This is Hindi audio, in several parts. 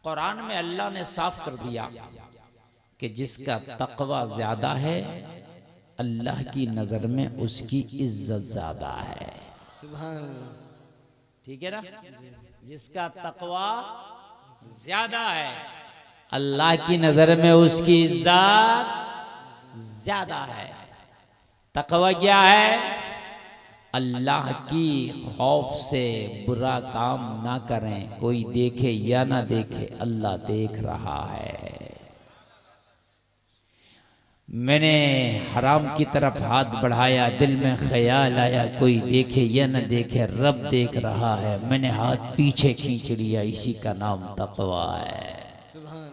कुरान में अल्लाह ने साफ कर दिया कि जिसका तकवा ज्यादा है अल्लाह की नजर में उसकी इज्जत ज्यादा है। सुभान ठीक है ना? जिसका तकवा ज्यादा है अल्लाह की नजर में उसकी इज्जत ज्यादा है। तकवा क्या है? अल्लाह की खौफ से बुरा काम ना करें, कोई देखे या ना देखे अल्लाह देख रहा है। मैंने हराम की तरफ हाथ बढ़ाया, दिल में ख्याल आया कोई देखे या न देखे रब देख रहा है, मैंने हाथ पीछे खींच लिया, इसी का नाम तकवा है। सुभान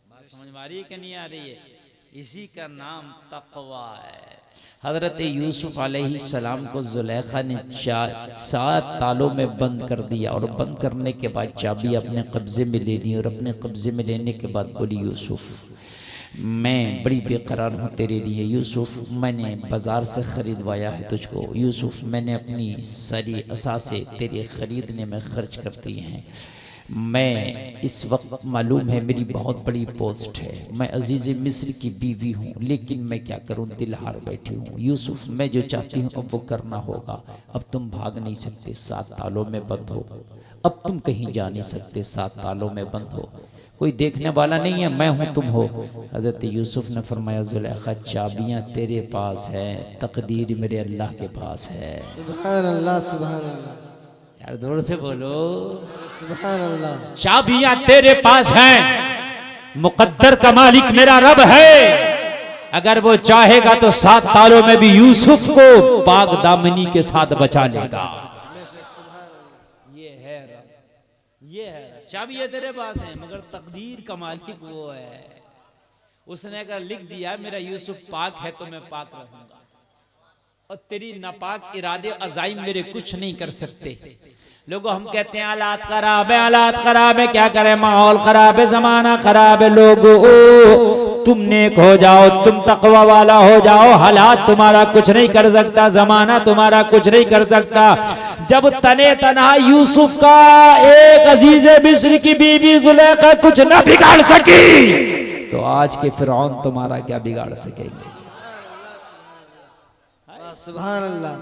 बात समझ में आ रही है कि नहीं आ रही है? इसी का नाम तकवा है। हजरत यूसुफ अलैहिस्सलाम को जुलेखा ने 7 तालों में बंद कर दिया और बंद करने के बाद चाबी अपने कब्जे में ले ली और अपने कब्जे में लेने के बाद बोली यूसुफ मैं बड़ी बेकरार हूँ तेरे लिए। यूसुफ मैंने बाज़ार से ख़रीदवाया है तुझको। यूसुफ मैंने अपनी सारी असासे तेरे ख़रीदने में खर्च कर दी हैं। मैं इस वक्त मालूम है मेरी बहुत बड़ी पोस्ट है, मैं अजीज़ मिस्र की बीवी हूँ, लेकिन मैं क्या करूँ दिल हार बैठी हूँ। यूसुफ मैं जो चाहती हूँ अब वो करना होगा। अब तुम भाग नहीं सकते, 7 तालों में बंद हो। अब तुम कहीं जा नहीं सकते, 7 तालों में बंद हो, कोई देखने वाला नहीं है, मैं हूं तुम हो। हज़रत यूसुफ ने फरमाया जुलेखा चाबियां तेरे पास है, तकदीर मेरे अल्लाह के पास है। सुभान अल्लाह सुभान अल्लाह, यार जोर से बोलो सुभान अल्लाह। चाबियां तेरे पास हैं, मुकद्दर का मालिक मेरा रब है। अगर वो चाहेगा तो 7 तालों में भी यूसुफ को पाक दामनी के साथ बचा लेगा। ये है रब, ये है चाबियां तेरे पास हैं, मगर तकदीर का मालिक वो है। उसने अगर लिख दिया मेरा यूसुफ पाक है तो मैं पाक रहूंगा, और तेरी नापाक इरादे अजाइम मेरे कुछ नहीं कर सकते। लोगों हम कहते हैं हालात खराब है, हालात खराब है, क्या करें, माहौल खराब है, जमाना खराब है। लोगों तुम नेक हो जाओ, तुम तकवा वाला हो जाओ, हालात तुम्हारा कुछ नहीं कर सकता, जमाना तुम्हारा कुछ नहीं कर सकता। जब तने तनहा यूसुफ का एक अजीज मिस्र की बीवी जुलेखा कुछ न बिगाड़ सकी, तो आज के फिरौन तुम्हारा क्या बिगाड़ सकेंगे? सुभान अल्लाह।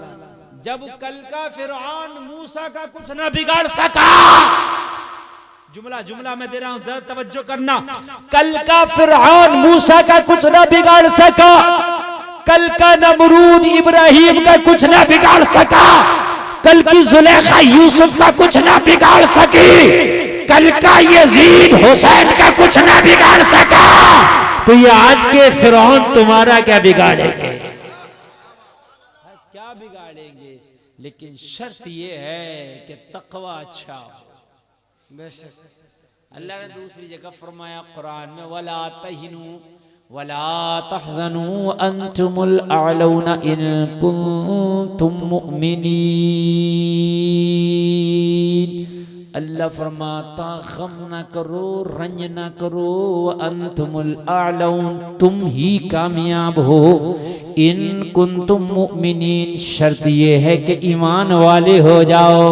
जब कल का फिरौन मूसा का कुछ न बिगाड़ सका, जुमला मैं दे रहा हूं, जरा तवज्जो करना। कल का फिरौन मूसा का कुछ न बिगाड़ सका, कल का नमरूद इब्राहिम का कुछ न बिगाड़ सका, कल की जुलेखा यूसुफ का कुछ न बिगाड़ सकी, कल का यजीद हुसैन का कुछ न बिगाड़ सका, तो ये आज के फिरौन तुम्हारा क्या बिगाड़ेंगे? क्या बिगाड़ेंगे? लेकिन शर्त ये है कि तकवा अच्छा हो। बेशक अल्लाह ने दूसरी जगह फरमाया कुरान में, वला तहिनु वला तहजनु अंतुमुल अअलौना इन कुंतुम मुमिनीन। अल्लाह फरमाता गम ना करो, रंज ना करो, अंतुमुल अअलौन तुम ही कामयाब हो, इन कुंतुम मुमिनीन शर्त ये है कि ईमान वाले हो जाओ,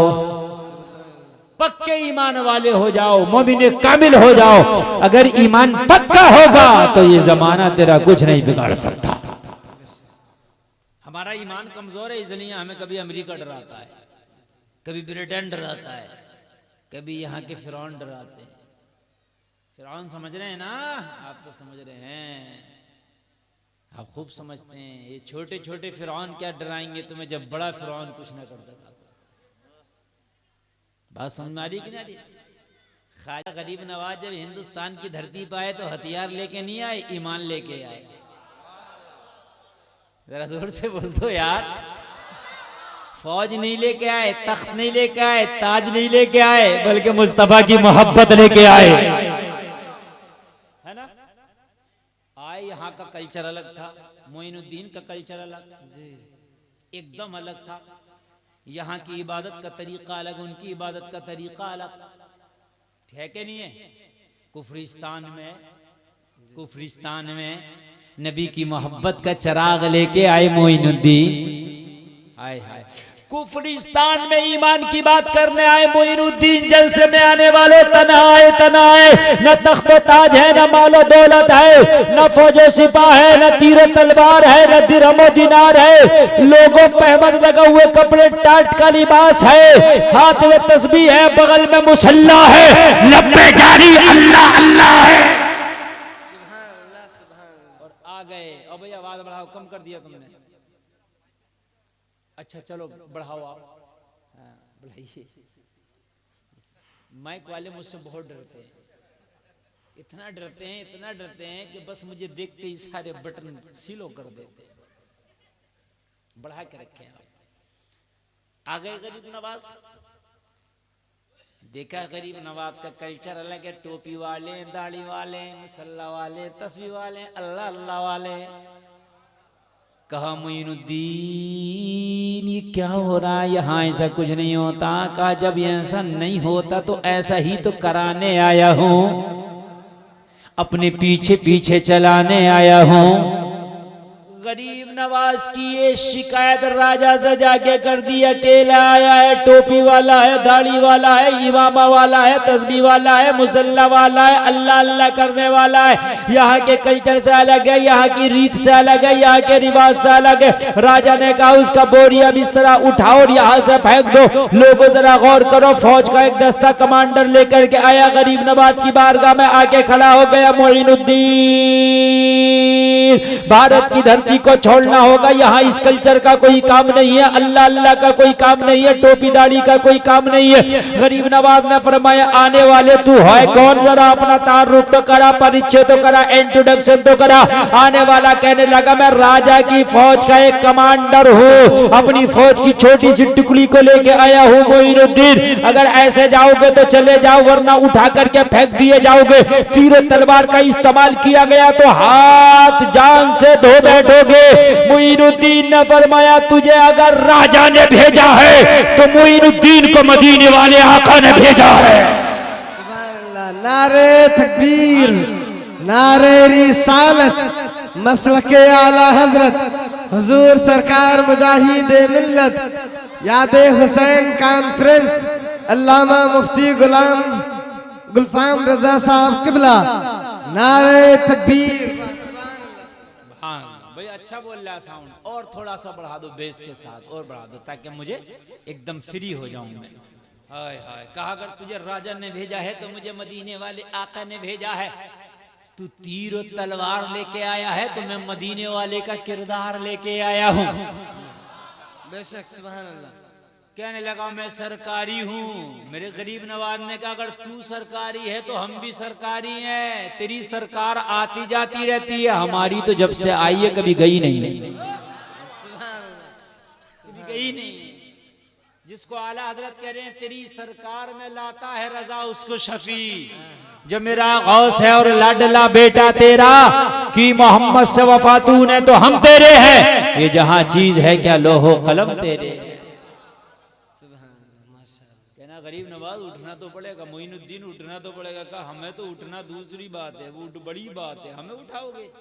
पक्के ईमान वाले हो जाओ, मोमिन कामिल हो जाओ। अगर ईमान पक्का होगा तो ये जमाना तेरा कुछ नहीं बिगाड़ सकता। हमारा ईमान कमजोर है, इसलिए हमें कभी अमेरिका डराता है, कभी ब्रिटेन डराता है, कभी यहाँ के फिरौन डराते हैं। फिरौन समझ रहे हैं ना? आप तो समझ रहे हैं, आप खूब समझते हैं। ये छोटे छोटे फिरौन क्या डराएंगे तुम्हें जब बड़ा फिरौन कुछ ना कर सका। बात समझ में आ रही कि नहीं आ रही? ख्वाजा गरीब नवाज जब हिंदुस्तान की धरती पर आए तो हथियार लेके नहीं आए, ईमान लेके आए। जरा जोर से बोल दो यार। फौज नहीं लेके आए, तख्त नहीं लेके आए, ताज नहीं लेके आए, बल्कि मुस्तफा की मोहब्बत लेके आए, है ना? आए यहाँ का कल्चर अलग था, मोइनुद्दीन का कल्चर अलग जी, एकदम अलग था। यहाँ की इबादत का तरीका अलग, उनकी इबादत का तरीका अलग, ठीक है नहीं है? कुफरिस्तान में नबी की मोहब्बत का चिराग लेके आए मोइनुद्दीन। हाय हाय, कुफरिस्तान में ईमान की बात करने आए मोइनुद्दीन जलसे में आने वाले तना आए न तख्त ताज है न मालो दौलत है न फौजो सिपाह है न तीर तलवार है न दिरहम दिनार है। लोगों पे अहमद लगा हुए कपड़े टाट का लिबास है, हाथ में तस्बीह है, बगल में मुसल्ला है, लब पे जारी अल्लाह अल्लाह है। और आ गए और भैया आवाज बढ़ाओ, कम कर दिया तुमने। अच्छा चलो बढ़ाओ आप, हाँ, बढ़ाइए। माइक वाले मुझसे बहुत डरते हैं, इतना डरते हैं कि बस मुझे देख के ही सारे बटन सीलो कर देते हैं। बढ़ा के रखे हैं। आ गए गरीब नवाज। देखा गरीब नवाज का कल्चर अलग है, टोपी वाले, दाढ़ी वाले, मुसल्ला वाले, तस्बीह वाले, अल्लाह अल्लाह वाले। कहा मोइनुद्दीन ये क्या हो रहा है, यहाँ ऐसा कुछ नहीं होता। कहा जब ये ऐसा नहीं होता तो ऐसा ही तो कराने आया हूँ, अपने पीछे पीछे चलाने आया हूँ। गरीब नवाज की ये शिकायत राजा से जाके कर दी। अकेला आया है, टोपी वाला है, दाढ़ी वाला है, इमामा वाला है, तस्बीह वाला है, मुसल्ला वाला है, अल्लाह अल्लाह करने वाला है। यहाँ के कल्चर से अलग है, यहाँ की रीत से अलग है, यहाँ के रिवाज से अलग है। राजा ने कहा उसका बोरिया बिस्तरा उठाओ और यहाँ से फेंक दो। लोगों जरा गौर करो, फौज का एक दस्ता कमांडर लेकर के आया, गरीब नवाज की बारगाह में आके खड़ा हो गया। मोइनुद्दीन भारत की धरती को छोड़ना होगा, यहाँ इस कल्चर का कोई काम नहीं है, अल्लाह अल्लाह का कोई काम नहीं है, टोपी दाढ़ी का कोई काम नहीं है। गरीब नवाज ने फरमाया आने वाले तू है कौन, जरा अपना तारुफ तो करा, परिचय तो करा, इंट्रोडक्शन तो करा। आने वाला कहने लगा मैं राजा की फौज का एक कमांडर हूँ, अपनी फौज की छोटी सी टुकड़ी को लेके आया हूँ मोइनुद्दीन। अगर ऐसे जाओगे तो चले जाओ, वरना उठा करके फेंक दिए जाओगे। तीर तलवार का इस्तेमाल किया गया तो हाथ जान से धो बैठोगे। मोइनुद्दीन ने फरमाया तुझे अगर राजा ने भेजा है तो मोइनुद्दीन को मदीने वाले आका ने भेजा है। नारे तकबीर, नारे रिसालत, मसलके आला हजरत हुजूर सरकार मुजाहिद मिल्लत याद हुसैन कॉन्फ्रेंस अल्लामा मुफ्ती गुलाम गुलफाम रजा साहब किबला। नारे तकबीर। भाई अच्छा बोल रहा साउंड, और थोड़ा सा बढ़ा दो बेस के साथ, और बढ़ा दो ताकि मुझे एकदम फ्री हो जाऊं मैं। हाय हाय। कहा अगर तुझे राजा ने भेजा है तो मुझे मदीने वाले आका ने भेजा है। तू तीर और तलवार लेके आया है तो मैं मदीने वाले का किरदार लेके आया हूँ। बेशक सुभान अल्लाह। कहने लगा मैं सरकारी हूँ। मेरे गरीब नवाज ने कहा अगर तू सरकारी है तो हम भी सरकारी हैं। तेरी सरकार आती जाती रहती है, हमारी तो जब से आई है कभी गई नहीं, कभी गई नहीं। जिसको आला हजरत कह रहे हैं तेरी सरकार में लाता है रजा उसको शफी। जब मेरा गौस है और लाडला बेटा तेरा कि मोहम्मद से वफा तूने तो हम तेरे हैं। ये जहां चीज है क्या लोहो कलम तेरे। कहना गरीब नवाज उठना तो पड़ेगा, मोइनुद्दीन उठना तो पड़ेगा। कहा हमें तो उठना दूसरी बात है, वो बड़ी बात है, हमें उठाओगे।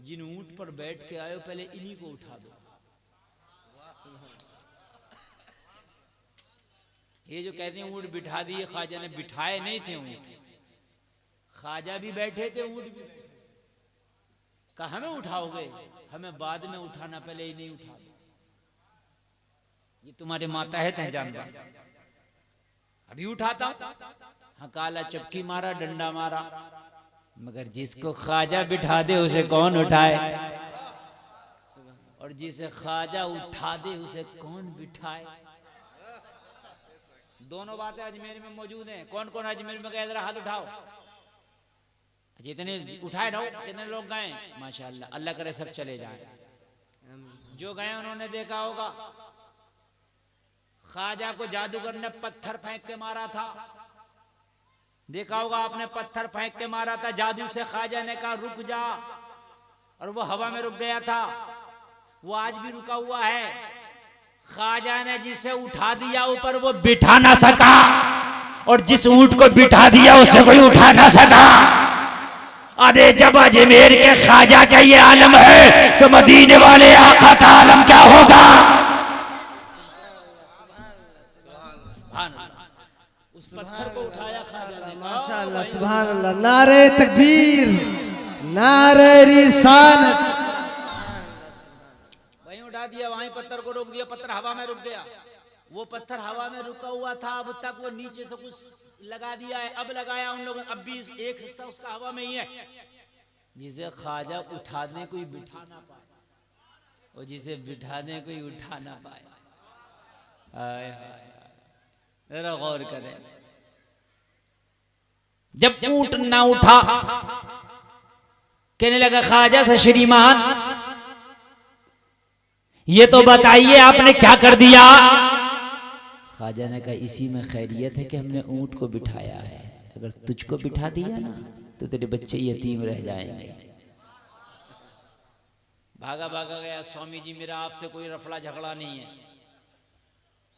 जिन ऊंट पर बैठ के आए पहले इन्हीं को उठा दो। ये जो कहते हैं ऊंट बिठा दिए, ख्वाजा ने बिठाए नहीं थे ऊंट, ख्वाजा भी बैठे थे, ऊंट भी। कहा हमें उठाओगे, हमें बाद में उठाना, पहले ही नहीं उठा। ये तुम्हारे मातहत हैं जानवर, अभी उठाता हूं। हाँ काला चपकी मारा, डंडा मारा, मगर जिसको ख्वाजा बिठा दे उसे कौन उठाए, और जिसे ख्वाजा उठा दे उसे कौन बिठाए। दोनों बातें अजमेर में मौजूद हैं। कौन कौन अजमेर में गए जरा हाथ उठाओ। जितने उठाए ना, कितने लोग गए माशाल्लाह, अल्लाह करे सब चले जाए। जो गए उन्होंने देखा होगा ख्वाजा को जादूगर ने पत्थर फेंक के मारा था। देखा होगा आपने, पत्थर फेंक के मारा था, जादू से ख्वाजा ने कहा रुक जा, और वो हवा में रुक गया था। वो आज भी रुका हुआ है। ख्वाजा ने जिसे उठा दिया ऊपर वो बिठा ना सका, और जिस ऊंट को बिठा दिया उसे कोई उठा ना सका। अरे जब अजमेर के ख्वाजा का ये आलम है तो मदीने वाले आका का आलम क्या होगा। पत्थर को उठाया ख्वाजा ने। माशाअल्लाह सुभान अल्लाह। नारे तकबीर, नारे रिसालत। वहीं उठा दिया, वहीं पत्थर को रोक दिया, पत्थर हवा में रुक गया। वो पत्थर हवा में रुका हुआ था, अब तक वो नीचे से कुछ लगा दिया है, अब लगाया उन लोगों ने, अब भी एक हिस्सा उसका हवा में ही है, जिसे ख्वाजा उठाने कोई बिठा ना पाए, और जिसे बिठाने कोई उठा ना पाए। हाय हाय, जरा गौर करें। जब ऊंट ना उठा, कहने लगा ख्वाजा से श्रीमान ये तो बताइए आपने क्या कर दिया। ख्वाजा ने कहा इसी में खैरियत है कि हमने ऊंट को बिठाया है, अगर तुझको बिठा दिया ना तो तेरे बच्चे यतीम रह जाएंगे। भागा भागा गया, स्वामी जी मेरा आपसे कोई रफड़ा झगड़ा नहीं है,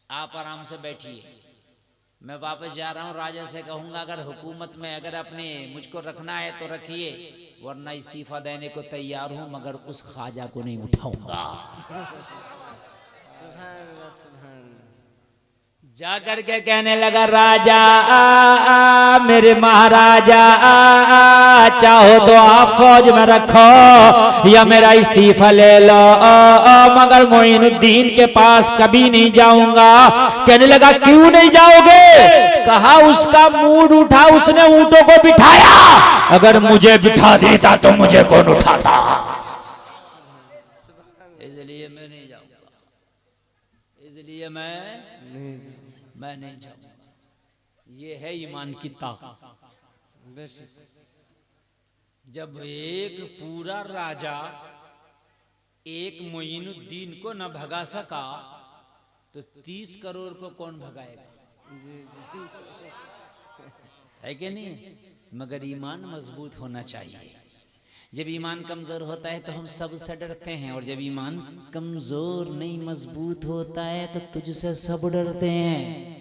आप आराम से बैठिए, मैं वापस जा रहा हूँ, राजा से कहूंगा अगर हुकूमत में अगर अपने मुझको रखना है तो रखिए, वरना इस्तीफा देने को तैयार हूं, मगर उस ख्वाजा को नहीं उठाऊंगा। जा करके कहने लगा राजा मेरे महाराजा चाहो तो आप फौज में रखो या मेरा इस्तीफा ले लो, मगर मोइनुद्दीन के पास कभी नहीं जाऊंगा। कहने लगा क्यों नहीं जाओगे? कहा उसका मूड उठा, उसने ऊंटों को बिठाया, अगर मुझे बिठा देता तो मुझे कौन उठाता, इसलिए मैं नहीं जाऊंगा, इसलिए मैं नहीं जाऊंगा। ये है ईमान की ताकत। जब एक पूरा राजा एक मोइनुद्दीन को न भगा सका तो 30 करोड़ को कौन भगाएगा? है कि नहीं? मगर ईमान मजबूत होना चाहिए। जब ईमान कमजोर होता है तो हम सबसे डरते हैं, और जब ईमान कमजोर नहीं मजबूत होता है तो तुझसे सब डरते हैं।